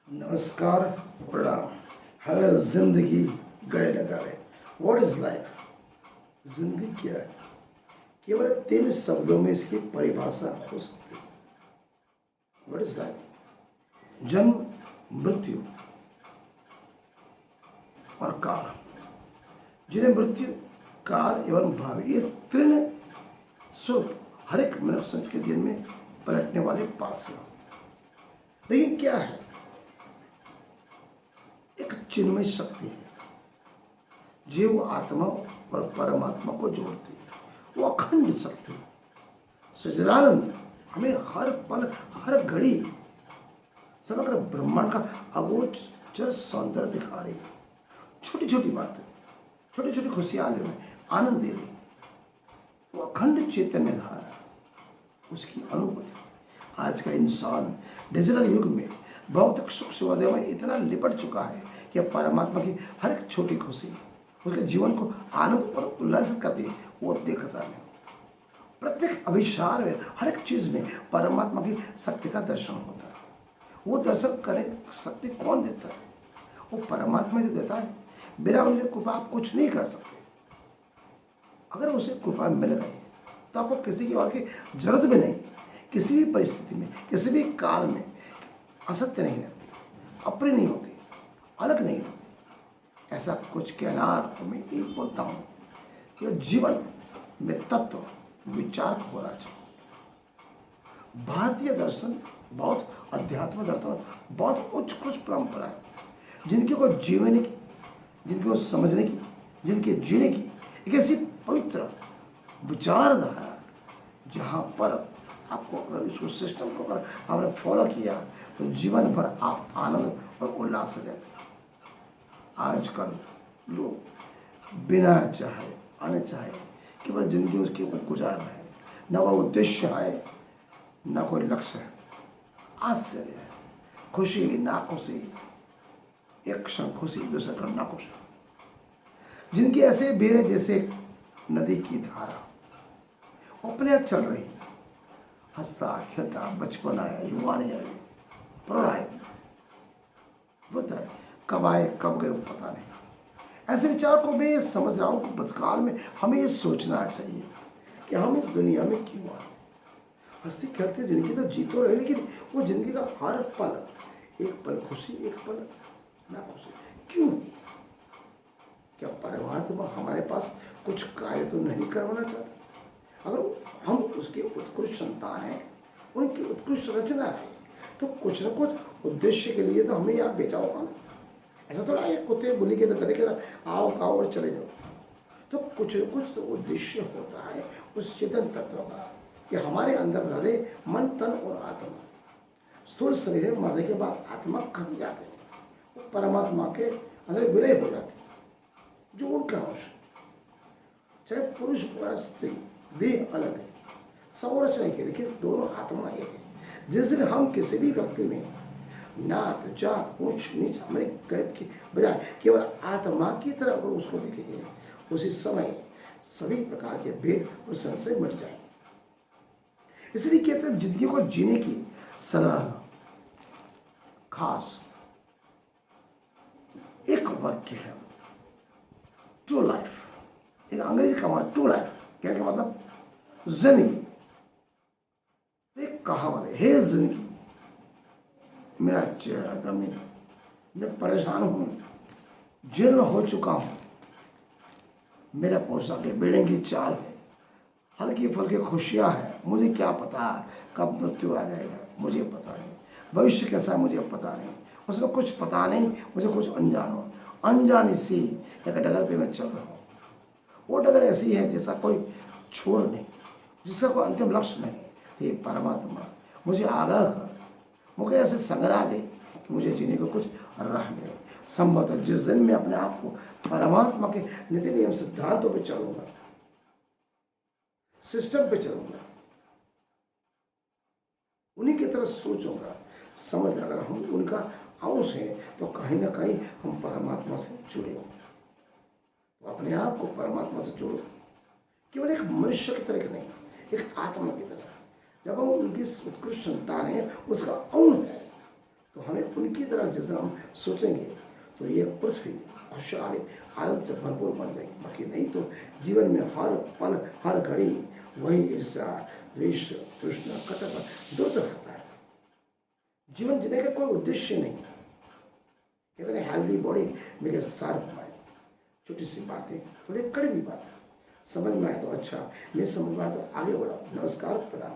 नमस्कार, प्रणाम। है जिंदगी गले लगा है। What is life? जिंदगी क्या है? केवल 3 शब्दों में इसकी परिभाषा हो सकती है। What is life? जन्म, मृत्यु और काल। जिन्हें मृत्यु, काल एवं भावी, ये तीन स्वरूप हर एक मनुष्य के दिन में पलटने वाले पास है। लेकिन क्या है? एक चिन्मय शक्ति है, जीव आत्मा और परमात्मा को जोड़ती है। वो अखंड शक्ति, सच्चिदानंद हमें हर पल हर घड़ी समग्र ब्रह्मांड का अगोचर सौंदर्य दिखा रही है। छोटी छोटी बातें, छोटी छोटी खुशियां ले रही, आनंद दे रही। वो अखंड चैतन्य धारा, उसकी अनुभूति। आज का इंसान डिजिटल युग में भौतिक सुख सुविधाओं में इतना लिपट चुका है कि परमात्मा की हर एक छोटी खुशी उसके जीवन को आनंद और उल्लासित करती है। वो देखता नहीं। प्रत्येक अभिसार में, हर एक चीज में परमात्मा की शक्ति का दर्शन होता है। वो दर्शन करे शक्ति कौन देता है? वो परमात्मा जो देता है। बिना उनकी कृपा आप कुछ नहीं कर सकते। अगर उसे कृपा मिल गई तो आपको किसी की और की जरूरत भी नहीं। किसी भी परिस्थिति में, किसी भी काल में असत्य नहीं रहती, अप्रिय नहीं होती, अलग नहीं होती। ऐसा कुछ कहनार तो मैं एक बोलता हूँ कि जीवन में तत्व विचार होना चाहिए। भारतीय दर्शन, बौद्ध अध्यात्म दर्शन बहुत उत्कृष्ट परंपरा है, जिनकी को जीवने की, जिनकी को समझने की, जिनके जीने की एक ऐसी पवित्र विचारधारा जहाँ पर आपको अगर इसको सिस्टम को अगर आपने फॉलो किया तो जीवन भर आप आनंद और उल्लास से रहते हैं। आजकल लोग बिना चाहे अनचाहे केवल जिंदगी उसके ऊपर गुजार रहे हैं। न कोई उद्देश्य है, न कोई लक्ष्य है। आश्चर्य है, खुशी ना खुशी, एक क्षण खुशी, दूसरे क्षण ना खुशी। जिनकी ऐसे बेरे जैसे नदी की धारा अपने आप चल रही है। हंसता खेलता बचपन आया, युवानी आई, प्रौढ़ आए, होता है। कब आए कब गए पता नहीं। ऐसे विचार को मैं समझ रहा हूँ कि बदकाल में हमें ये सोचना चाहिए कि हम इस दुनिया में क्यों आए। हंसती खेलती जिंदगी तो जी तो रहे, लेकिन वो जिंदगी का हर पल, एक पल खुशी, एक पल ना खुशी, क्यों? क्या परमात्मा हमारे पास कुछ कार्य तो नहीं करवाना चाहता? अगर हम उसके उत्कृष्ट संतान हैं, उनकी उत्कृष्ट रचना है, तो कुछ न कुछ उद्देश्य के लिए तो हमें यहाँ भेजा होगा ना। ऐसा थोड़ा एक कुत्ते बोली के तो गधे के आओ खाओ और चले जाओ। तो कुछ न कुछ तो उद्देश्य होता है उस चेतन तत्व का, कि हमारे अंदर हृदय, मन, तन और आत्मा, स्थूल शरीर मरने के बाद आत्मा खत्म जाते हैं, वो परमात्मा के अंदर विलय हो जाते हैं, जो उनका अंश। चाहे पुरुष और स्त्री, देह अलग है, संरचना एक है, लेकिन दोनों आत्मा एक है। जिस दिन हम किसी भी व्यक्ति में नात, जात, ऊंच नीच, हमारे गर्भ की बजाय केवल आत्मा की तरह अगर उसको देखेंगे, उसी समय सभी प्रकार के भेद और संशय मिट जाएंगे। इसलिए कहते हैं जिंदगी को जीने की सलाह खास एक वाक्य है, ट्रू लाइफ। एक अंग्रेजी का मतलब ट्रू लाइफ क्या क्या मतलब? जिंदगी। एक कहावत है, हे जिंदगी मेरा चेहरा गमीन, मैं परेशान हूँ, जीर्ण हो चुका हूँ, मेरा पोशाक है, बिल्डिंग की चाल है, हल्की फुल्की खुशियाँ हैं, मुझे क्या पता कब मृत्यु आ जाएगा, मुझे पता नहीं, भविष्य कैसा है मुझे पता नहीं, उसमें कुछ पता नहीं, मुझे कुछ अनजान हो, अनजानी सी एक डगर पे मैं चल रहा हूँ। वो डगर ऐसी है जैसा कोई छोर नहीं, जिसका कोई अंतिम लक्ष्य नहीं। ये परमात्मा मुझे आगाह कर, मुझे ऐसे संग्रह दे कि मुझे जीने को कुछ राह मिले। संभवतः जिस दिन मैं अपने आप को परमात्मा के नीति नियम सिद्धांतों पे चलूंगा, सिस्टम पे चलूंगा, उन्हीं की तरह सोचूंगा, समझ अगर हम उनका अंश हैं तो कहीं ना कहीं हम परमात्मा से जुड़े होंगे। तो अपने आप को परमात्मा से जोड़ो, केवल एक मनुष्य की तरह नहीं, एक आत्मा की तरह। जब हम उनकी उत्कृष्ट संतान है, उसका अंग है, तो हमें उनकी तरह जिस तरह हम सोचेंगे तो ये पृथ्वी खुशहाली आनंद से भरपूर बन जाएगी। बाकी नहीं तो जीवन में हर पल हर घड़ी वही ईर्ष्या द्वेष तृष्णा कटक दूर रहता है। जीवन जीने का कोई उद्देश्य नहीं। कहते हैं हेल्दी बॉडी मेरे शार्प माइंड। छोटी सी बात है, थोड़ी कड़वी बात है, समझ में आए तो अच्छा, नहीं समझ में आए तो आगे बढ़ाओ। नमस्कार, प्रणाम।